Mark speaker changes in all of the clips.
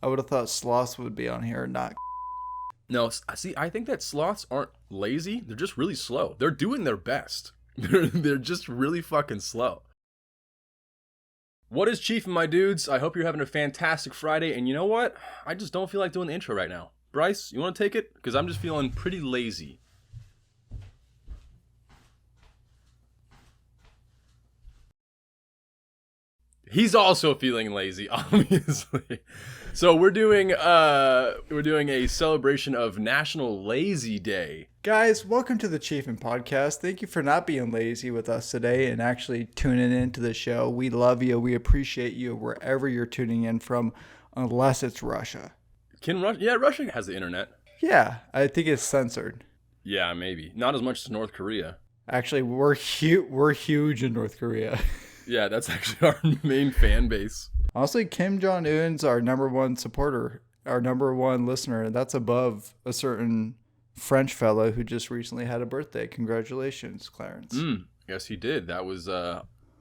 Speaker 1: I would have thought sloths would be on here, not.
Speaker 2: No, see, I think that sloths aren't lazy. They're just really slow. They're doing their best. They're just really fucking slow. What is Chiefin, my dudes? I hope you're having a fantastic Friday. And you know what? I just don't feel like doing the intro right now. Bryce, you want to take it? Because I'm just feeling pretty lazy. He's also feeling lazy, obviously. So we're doing a celebration of National Lazy Day.
Speaker 1: Guys, welcome to the Chiefin podcast. Thank you for not being lazy with us today and actually tuning into the show. We love you. We appreciate you wherever you're tuning in from, unless it's Russia.
Speaker 2: Yeah, Russia has the internet.
Speaker 1: Yeah, I think it's censored.
Speaker 2: Yeah, maybe. Not as much as North Korea.
Speaker 1: Actually, we're huge in North Korea.
Speaker 2: Yeah, that's actually our main fan base.
Speaker 1: Honestly, Kim Jong-un's our number one supporter, our number one listener, and that's above a certain French fellow who just recently had a birthday. Congratulations, Clarence.
Speaker 2: Yes, he did. That was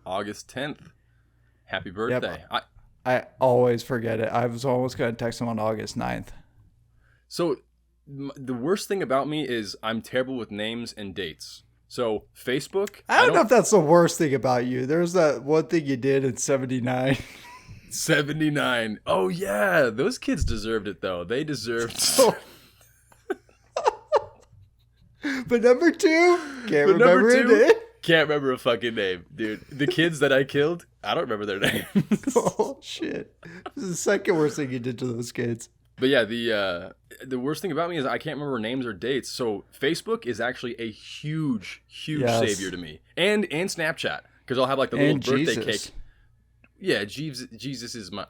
Speaker 2: August 10th. Happy birthday.
Speaker 1: Yep. I always forget it. I was almost going to text him on August 9th.
Speaker 2: So the worst thing about me is I'm terrible with names and dates. So Facebook.
Speaker 1: I don't know if that's the worst thing about you. There's that one thing you did in 79.
Speaker 2: 79. Oh, yeah. Those kids deserved it, though. They deserved
Speaker 1: But number two, can't remember it.
Speaker 2: Can't remember a fucking name, dude. The kids that I killed, I don't remember their names.
Speaker 1: Oh, shit. This is the second worst thing you did to those kids.
Speaker 2: But yeah, the worst thing about me is I can't remember names or dates. So Facebook is actually a huge savior to me. And Snapchat. Because I'll have like the little birthday cake. Yeah, Jesus is my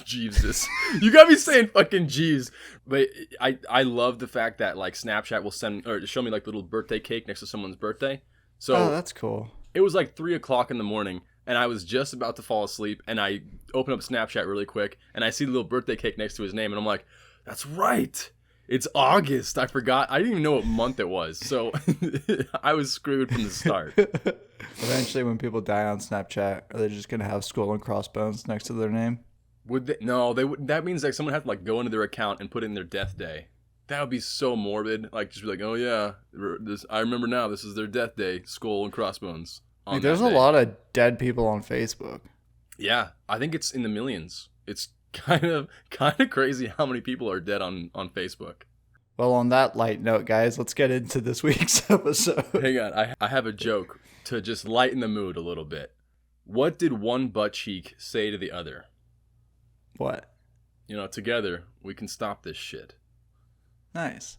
Speaker 2: Jesus. You got me saying fucking Jeeves. But I love the fact that like Snapchat will send or show me like little birthday cake next to someone's birthday. So
Speaker 1: that's cool.
Speaker 2: It was like 3:00 in the morning, and I was just about to fall asleep, and I open up Snapchat really quick, and I see the little birthday cake next to his name, and I'm like, that's right. It's August. I forgot. I didn't even know what month it was. So I was screwed from the start.
Speaker 1: Eventually, when people die on Snapchat, are they just going to have skull and crossbones next to their name?
Speaker 2: Would they? No, they would. That means like someone had to like go into their account and put in their death day. That would be so morbid. Like just be like, oh yeah, I remember now. This is their death day. Skull and crossbones.
Speaker 1: Like, there's a lot of dead people on Facebook.
Speaker 2: Yeah, I think it's in the millions. It's kind of crazy how many people are dead on Facebook.
Speaker 1: Well, on that light note, guys, let's get into this week's episode.
Speaker 2: Hang on, I have a joke to just lighten the mood a little bit. What did one butt cheek say to the other?
Speaker 1: What?
Speaker 2: Together we can stop this shit.
Speaker 1: Nice.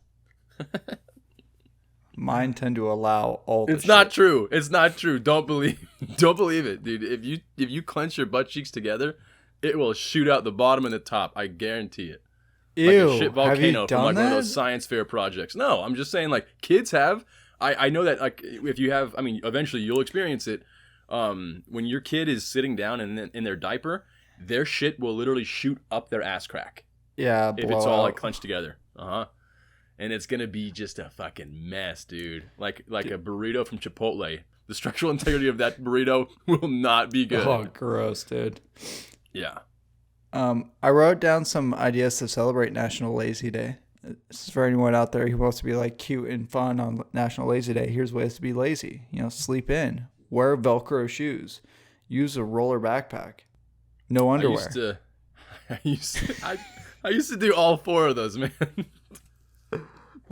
Speaker 1: Mine tend to allow all the
Speaker 2: It's not true. It's not true. Don't believe it, dude. If you clench your butt cheeks together, it will shoot out the bottom and the top. I guarantee it.
Speaker 1: Ew.
Speaker 2: Like a shit volcano from like one of those science fair projects. No, I'm just saying like kids have. I know that like if you have, I mean, eventually you'll experience it. When your kid is sitting down in their diaper, their shit will literally shoot up their ass crack.
Speaker 1: Yeah,
Speaker 2: if it's all like clenched together. And it's gonna be just a fucking mess, dude. Like a burrito from Chipotle. The structural integrity of that burrito will not be good.
Speaker 1: Oh, gross, dude.
Speaker 2: Yeah.
Speaker 1: I wrote down some ideas to celebrate National Lazy Day. This is for anyone out there who wants to be like cute and fun on National Lazy Day. Here's ways to be lazy. Sleep in. Wear Velcro shoes. Use a roller backpack. No underwear.
Speaker 2: I used to do all four of those, man.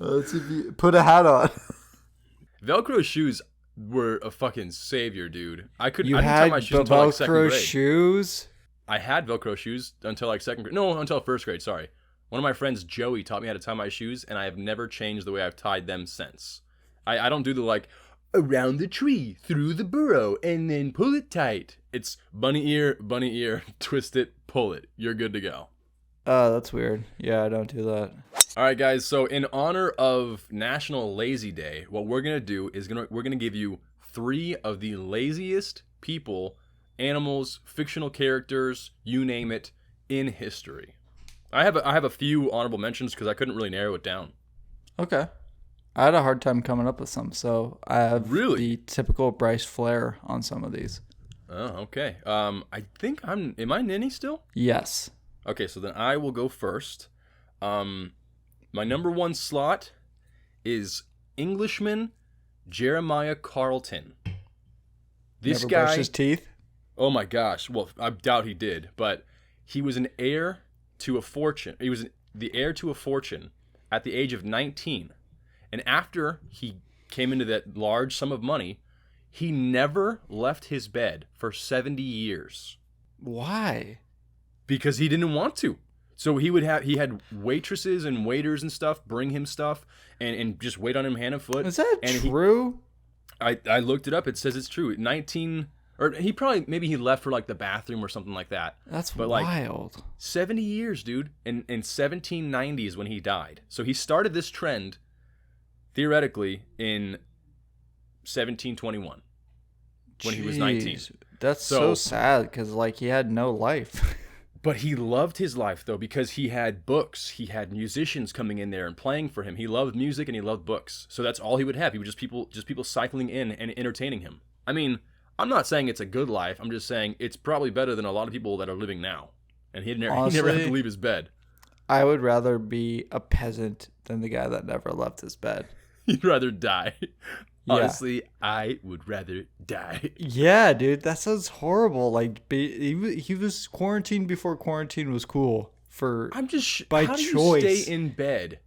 Speaker 1: Let's see if you put a hat on.
Speaker 2: Velcro shoes were a fucking savior, dude. I didn't
Speaker 1: had
Speaker 2: tie my shoes until like second grade.
Speaker 1: Velcro shoes?
Speaker 2: I had Velcro shoes until like second grade. No, until first grade, sorry. One of my friends, Joey, taught me how to tie my shoes, and I have never changed the way I've tied them since. I don't do the like, around the tree, through the burrow, and then pull it tight. It's bunny ear, twist it, pull it. You're good to go.
Speaker 1: That's weird. Yeah, I don't do that.
Speaker 2: All right, guys. So in honor of National Lazy Day, what we're going to do is we're going to give you 3 of the laziest people, animals, fictional characters, you name it, in history. I have a few honorable mentions because I couldn't really narrow it down.
Speaker 1: Okay. I had a hard time coming up with some, so I have the typical Bryce flair on some of these.
Speaker 2: Oh, okay. I think am I Ninny still?
Speaker 1: Yes.
Speaker 2: Okay, so then I will go first. My number 1 slot is Englishman Jeremiah Carlton. This
Speaker 1: Never
Speaker 2: guy
Speaker 1: brushed his teeth?
Speaker 2: Oh my gosh. Well, I doubt he did, but he was an heir to a fortune. He was the heir to a fortune at the age of 19. And after he came into that large sum of money, he never left his bed for 70 years.
Speaker 1: Why?
Speaker 2: Because he didn't want to. So he had waitresses and waiters and stuff bring him stuff and just wait on him hand and foot.
Speaker 1: Is that true?
Speaker 2: I looked it up. It says it's true. 19, or maybe he left for like the bathroom or something like that.
Speaker 1: That's
Speaker 2: but
Speaker 1: wild.
Speaker 2: Like 70 years, dude. In 1790 is when he died. So he started this trend theoretically in 1721 when he was 19.
Speaker 1: That's so sad because like he had no life.
Speaker 2: But he loved his life, though, because he had books. He had musicians coming in there and playing for him. He loved music and he loved books. So that's all he would have. He would just people cycling in and entertaining him. I mean, I'm not saying it's a good life. I'm just saying it's probably better than a lot of people that are living now. And he never had to leave his bed.
Speaker 1: I would rather be a peasant than the guy that never left his bed.
Speaker 2: You'd rather die. Honestly, I would rather die.
Speaker 1: Yeah, dude, that sounds horrible. Like he was quarantined before quarantine was cool. By
Speaker 2: how
Speaker 1: choice.
Speaker 2: Do you stay in bed?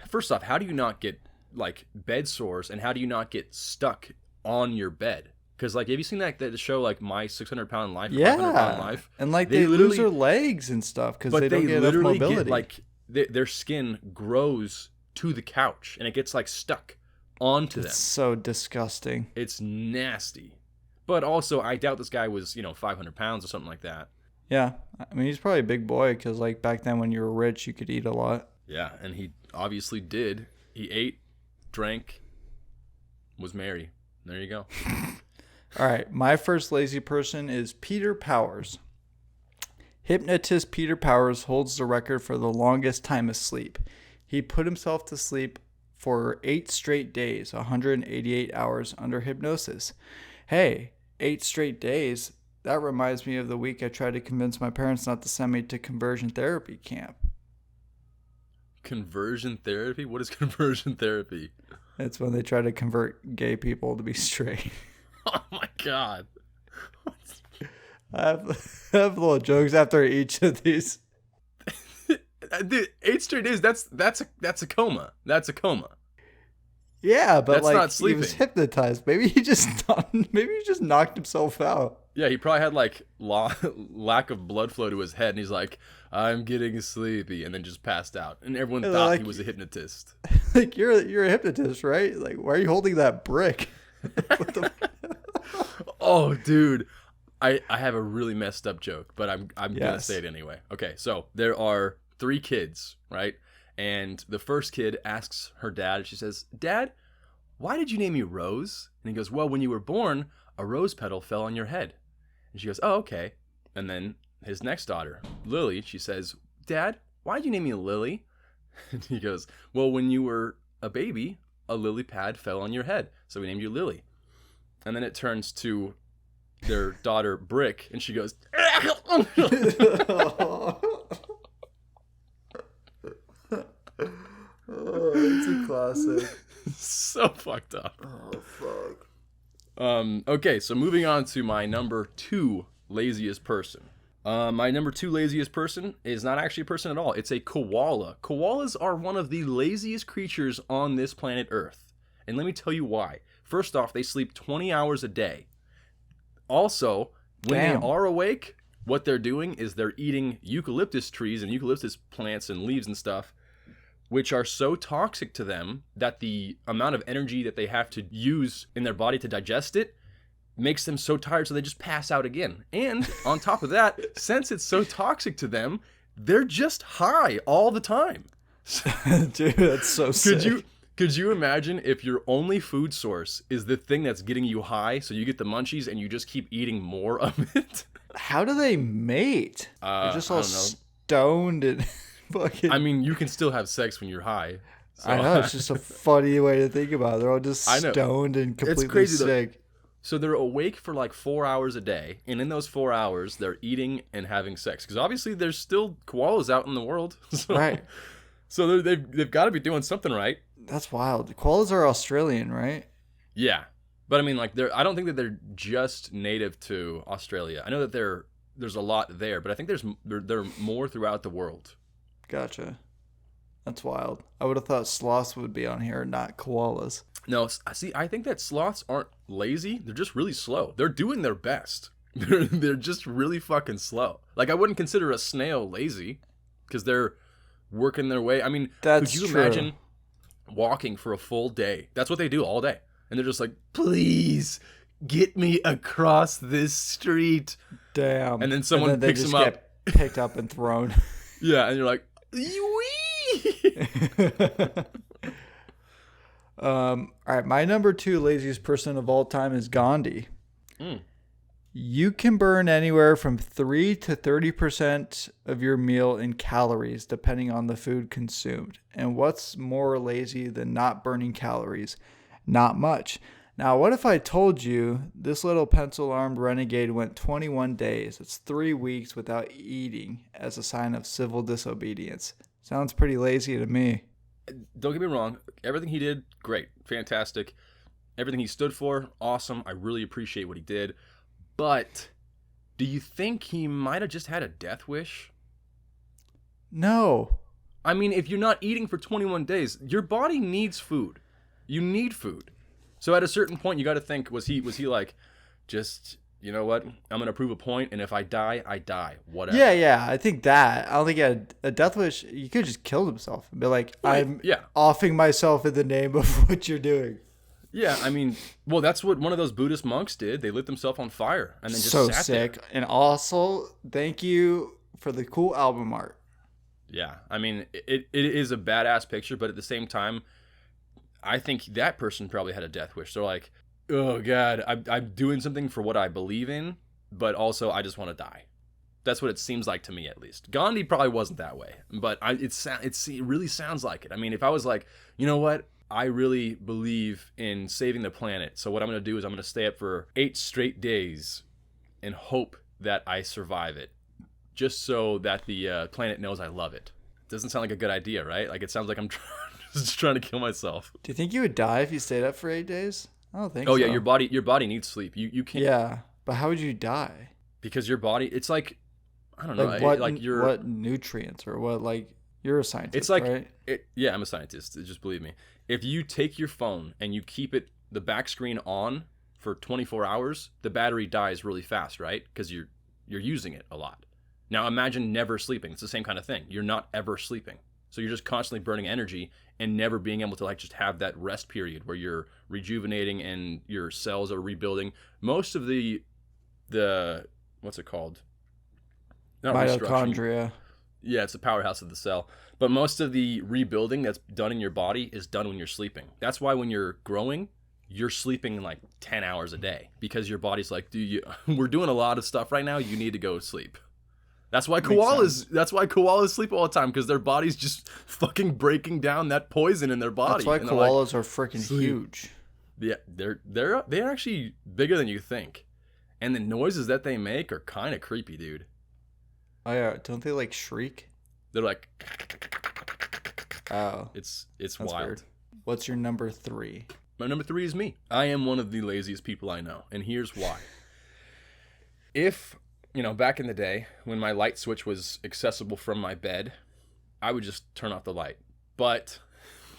Speaker 2: First off, how do you not get like bed sores, and how do you not get stuck on your bed? Because like, have you seen that show like My 600 Pound Life?
Speaker 1: Yeah,
Speaker 2: 500 Pound Life?
Speaker 1: And like they lose their legs and stuff because they don't get enough mobility.
Speaker 2: Their skin grows to the couch and it gets like stuck onto them.
Speaker 1: It's so disgusting.
Speaker 2: It's nasty. But also, I doubt this guy was 500 pounds or something like that.
Speaker 1: Yeah, I mean he's probably a big boy because like back then when you were rich you could eat a lot.
Speaker 2: Yeah, and he obviously did. He ate, drank, was merry. There you go.
Speaker 1: All right, my first lazy person is Peter Powers. Hypnotist Peter Powers holds the record for the longest time asleep. He put himself to sleep for 8 straight days, 188 hours under hypnosis. Hey, 8 straight days? That reminds me of the week I tried to convince my parents not to send me to conversion therapy camp.
Speaker 2: Conversion therapy? What is conversion therapy?
Speaker 1: It's when they try to convert gay people to be straight.
Speaker 2: Oh my god.
Speaker 1: I have little jokes after each of these.
Speaker 2: Dude, 8 straight days, that's a coma. That's a coma.
Speaker 1: Yeah, but
Speaker 2: that's
Speaker 1: like
Speaker 2: not sleeping.
Speaker 1: He was hypnotized. Maybe he just knocked himself out.
Speaker 2: Yeah, he probably had like lack of blood flow to his head, and he's like, "I'm getting sleepy," and then just passed out. And everyone thought he was a hypnotist.
Speaker 1: Like you're a hypnotist, right? Like why are you holding that brick? What the...
Speaker 2: Oh, dude. I have a really messed up joke, but I'm gonna say it anyway. Okay, so there are 3 kids, right? And the first kid asks her dad, she says, "Dad, why did you name me Rose?" And he goes, "Well, when you were born, a rose petal fell on your head." And she goes, "Oh, okay." And then his next daughter, Lily, she says, "Dad, why did you name me Lily?" And he goes, "Well, when you were a baby, a lily pad fell on your head, so we named you Lily." And then it turns to their daughter Brick, and she goes,
Speaker 1: Oh, it's a classic.
Speaker 2: So fucked up.
Speaker 1: Oh, fuck.
Speaker 2: Okay, so moving on to my number 2 laziest person. My number 2 laziest person is not actually a person at all. It's a koala. Koalas are one of the laziest creatures on this planet Earth. And let me tell you why. First off, they sleep 20 hours a day. Also, when they are awake, what they're doing is they're eating eucalyptus trees and eucalyptus plants and leaves and stuff, which are so toxic to them that the amount of energy that they have to use in their body to digest it makes them so tired, so they just pass out again. And on top of that, since it's so toxic to them, they're just high all the time.
Speaker 1: Dude, that's so sick.
Speaker 2: Could you imagine if your only food source is the thing that's getting you high, so you get the munchies and you just keep eating more of it?
Speaker 1: How do they mate? They're just all stoned and fucking...
Speaker 2: I mean, you can still have sex when you're high. So.
Speaker 1: I know, it's just a funny way to think about it. They're all just stoned and completely sick.
Speaker 2: So they're awake for like 4 hours a day, and in those 4 hours, they're eating and having sex. Because obviously, there's still koalas out in the world. So,
Speaker 1: Right.
Speaker 2: So they've got to be doing something right.
Speaker 1: That's wild. Koalas are Australian, right?
Speaker 2: Yeah. But I mean, like, I don't think that they're just native to Australia. I know that there's a lot there, but I think they're more throughout the world.
Speaker 1: Gotcha. That's wild. I would have thought sloths would be on here, not koalas.
Speaker 2: No, see, I think that sloths aren't lazy. They're just really slow. They're doing their best. They're just really fucking slow. Like, I wouldn't consider a snail lazy because they're working their way. I mean, could you imagine walking for a full day? That's what they do all day. And they're just like, please get me across this street.
Speaker 1: Damn.
Speaker 2: And then someone picks them up.
Speaker 1: Get picked up and thrown.
Speaker 2: Yeah, and you're like,
Speaker 1: all right, my number 2 laziest person of all time is Gandhi. You can burn anywhere from 3 to 30% of your meal in calories, depending on the food consumed. And what's more lazy than not burning calories? Not much. Now, what if I told you this little pencil-armed renegade went 21 days? It's 3 weeks without eating as a sign of civil disobedience. Sounds pretty lazy to me.
Speaker 2: Don't get me wrong. Everything he did, great. Fantastic. Everything he stood for, awesome. I really appreciate what he did. But do you think he might have just had a death wish?
Speaker 1: No.
Speaker 2: I mean, if you're not eating for 21 days, your body needs food. You need food. So at a certain point, you got to think, was he like, just, you know what? I'm going to prove a point, and if I die, I die. Whatever.
Speaker 1: Yeah. I think that. I don't think he had a death wish. He could have just killed himself and be like, I'm offing myself in the name of what you're doing.
Speaker 2: Yeah, I mean, well, that's what one of those Buddhist monks did. They lit themselves on fire and then just
Speaker 1: so
Speaker 2: sat
Speaker 1: sick.
Speaker 2: there.
Speaker 1: And also, thank you for the cool album art.
Speaker 2: Yeah, I mean, it is a badass picture, but at the same time, I think that person probably had a death wish. They're like, oh, God, I'm doing something for what I believe in, but also I just want to die. That's what it seems like to me, at least. Gandhi probably wasn't that way, but it really sounds like it. I mean, if I was like, you know what? I really believe in saving the planet. So what I'm going to do is I'm going to stay up for 8 straight days and hope that I survive it. Just so that the planet knows I love it. Doesn't sound like a good idea, right? Like, it sounds like I'm just trying to kill myself.
Speaker 1: Do you think you would die if you stayed up for 8 days? I don't think so.
Speaker 2: Oh, yeah, your body needs sleep. You can't.
Speaker 1: Yeah, but how would you die?
Speaker 2: Because your body, it's like, I don't know.
Speaker 1: What nutrients or what, like, you're a scientist,
Speaker 2: it's like,
Speaker 1: right?
Speaker 2: Yeah, I'm a scientist. Just believe me. If you take your phone and you keep the back screen on for 24 hours, the battery dies really fast, right? Because you're using it a lot. Now imagine never sleeping. It's the same kind of thing. You're not ever sleeping. So you're just constantly burning energy and never being able to like just have that rest period where you're rejuvenating and your cells are rebuilding. Most of the what's it called? Not
Speaker 1: mitochondria.
Speaker 2: Yeah, it's the powerhouse of the cell. But most of the rebuilding that's done in your body is done when you're sleeping. That's why when you're growing, you're sleeping like 10 hours a day because your body's like, we're doing a lot of stuff right now. You need to go sleep. That's why koalas sleep all the time, because their body's just fucking breaking down that poison in their body.
Speaker 1: That's why koalas are freaking huge.
Speaker 2: Yeah, they're actually bigger than you think. And the noises that they make are kind of creepy, dude.
Speaker 1: Oh yeah, don't they like shriek?
Speaker 2: They're like,
Speaker 1: oh,
Speaker 2: it's wild.
Speaker 1: Weird. What's your number 3?
Speaker 2: My number 3 is me. I am one of the laziest people I know, and here's why. If, back in the day when my light switch was accessible from my bed, I would just turn off the light. But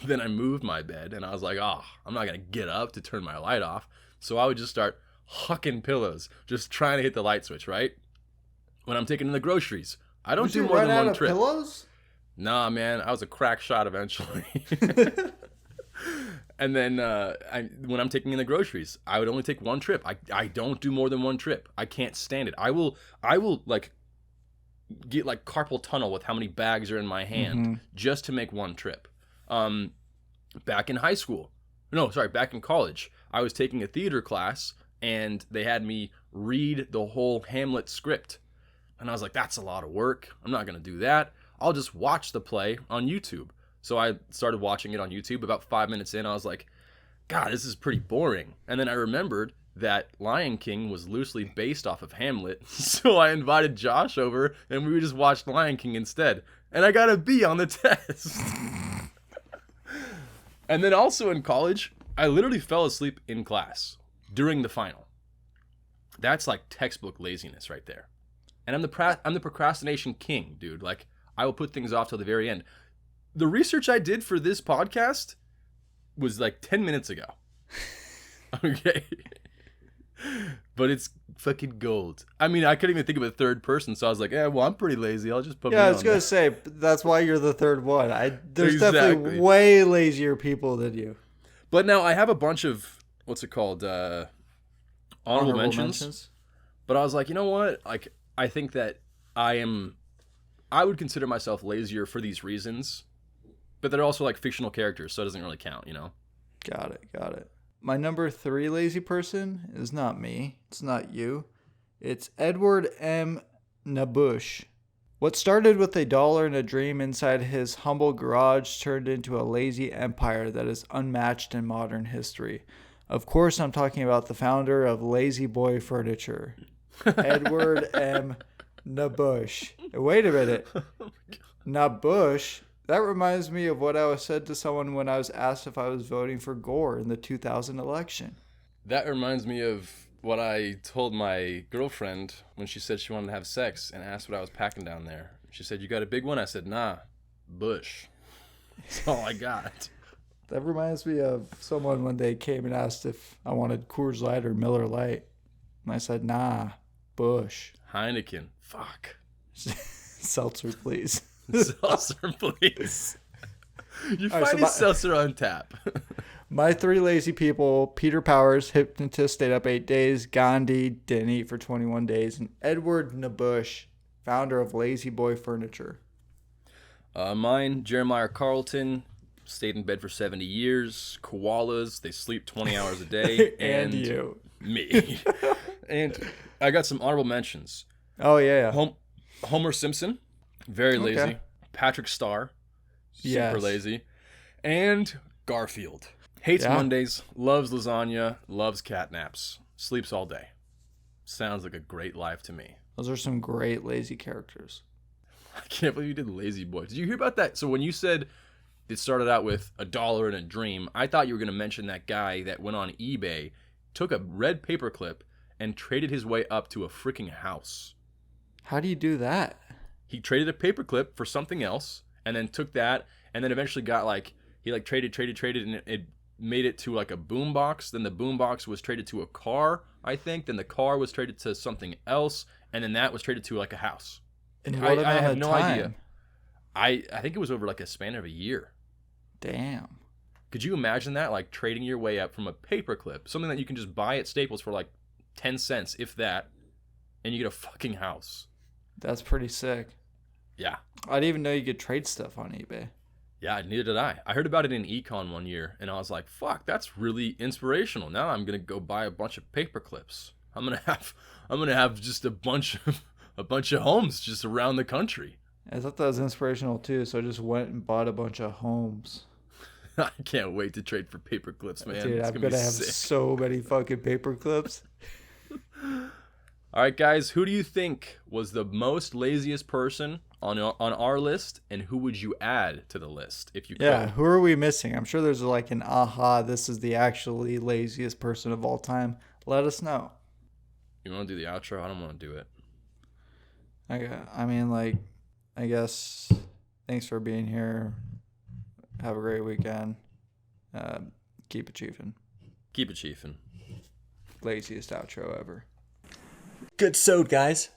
Speaker 2: then I moved my bed, and I was like, I'm not going to get up to turn my light off. So I would just start hucking pillows, just trying to hit the light switch, right? When I'm taking in the grogroceries, I don't do more than one trip.
Speaker 1: Pillows?
Speaker 2: Nah, man, I was a crack shot eventually. And then when I'm taking in the groceries, I would only take one trip. I don't do more than one trip. I can't stand it. I will like get like carpal tunnel with how many bags are in my hand just to make one trip. Back in college, I was taking a theater class and they had me read the whole Hamlet script. And I was like, that's a lot of work. I'm not going to do that. I'll just watch the play on YouTube. So I started watching it on YouTube. About 5 minutes in, I was like, God, this is pretty boring. And then I remembered that Lion King was loosely based off of Hamlet, so I invited Josh over, and we just watched Lion King instead. And I got a B on the test. And then also in college, I literally fell asleep in class during the final. That's like textbook laziness right there. And I'm the procrastination king, dude. Like, I will put things off till the very end. The research I did for this podcast was like 10 minutes ago. Okay. But it's fucking gold. I mean, I couldn't even think of a third person, so I was like, well, I'm pretty lazy. I'll just put me on.
Speaker 1: Yeah, I was going to say, that's why you're the third one. There's definitely way lazier people than you.
Speaker 2: But now I have a bunch of, what's it called? Honorable mentions. But I was like, you know what? Like, I think that I would consider myself lazier for these reasons. But they're also like fictional characters, so it doesn't really count, you know?
Speaker 1: Got it. My number 3 lazy person is not me. It's not you. It's Edward M. Nabush. What started with $1 and a dream inside his humble garage turned into a lazy empire that is unmatched in modern history. Of course, I'm talking about the founder of Lazy Boy Furniture, Edward M. Nabush. Wait a minute. Nabush? That reminds me of what I was said to someone when I was asked if I was voting for Gore in the 2000 election.
Speaker 2: That reminds me of what I told my girlfriend when she said she wanted to have sex and asked what I was packing down there. She said, "You got a big one?" I said, "Nah, Bush." That's all I got.
Speaker 1: That reminds me of someone when they came and asked if I wanted Coors Light or Miller Lite. And I said, "Nah, Bush."
Speaker 2: Heineken. Fuck.
Speaker 1: Seltzer, please.
Speaker 2: Seltzer, please. You find his seltzer on tap.
Speaker 1: My 3 lazy people: Peter Powers, Hypnotist, stayed up 8 days. Gandhi, didn't eat for 21 days. And Edward Nabush, founder of Lazy Boy Furniture.
Speaker 2: Mine, Jeremiah Carlton, stayed in bed for 70 years. Koalas, they sleep 20 hours a day.
Speaker 1: And you.
Speaker 2: Me. And I got some honorable mentions.
Speaker 1: Oh, yeah.
Speaker 2: Homer Simpson, very lazy.
Speaker 1: Okay.
Speaker 2: Patrick Starr, super lazy. And Garfield. Hates Mondays, loves lasagna, loves catnaps, sleeps all day. Sounds like a great life to me.
Speaker 1: Those are some great lazy characters.
Speaker 2: I can't believe you did Lazy Boy. Did you hear about that? So when you said it started out with $1 and a dream, I thought you were going to mention that guy that went on eBay, took a red paperclip, and traded his way up to a freaking house.
Speaker 1: How do you do that?
Speaker 2: He traded a paperclip for something else, and then took that, and then eventually got he traded, and it made it to like a boombox. Then the boombox was traded to a car, I think. Then the car was traded to something else, and then that was traded to like a house.
Speaker 1: And what
Speaker 2: I have
Speaker 1: of
Speaker 2: no
Speaker 1: time?
Speaker 2: idea. I think it was over like a span of a year.
Speaker 1: Damn.
Speaker 2: Could you imagine that? Like trading your way up from a paperclip, something that you can just buy at Staples for like 10 cents, if that, and you get a fucking house.
Speaker 1: That's pretty sick.
Speaker 2: Yeah.
Speaker 1: I didn't even know you could trade stuff on eBay.
Speaker 2: Yeah, neither did I. I heard about it in Econ one year, and I was like, fuck, that's really inspirational. Now I'm gonna go buy a bunch of paper clips. I'm gonna have just a bunch of homes just around the country.
Speaker 1: I thought that was inspirational too, so I just went and bought a bunch of homes.
Speaker 2: I can't wait to trade for paper clips, man.
Speaker 1: Dude, I'm gonna have
Speaker 2: sick.
Speaker 1: so many fucking paper clips.
Speaker 2: All right, guys, who do you think was the most laziest person on our list, and who would you add to the list if you could?
Speaker 1: Yeah, who are we missing? I'm sure there's like an this is the actually laziest person of all time. Let us know.
Speaker 2: You want to do the outro? I don't want to do it.
Speaker 1: I guess thanks for being here. Have a great weekend. Keep it chiefin'.
Speaker 2: Keep it chiefin'.
Speaker 1: Laziest outro ever.
Speaker 3: Good sewed, guys.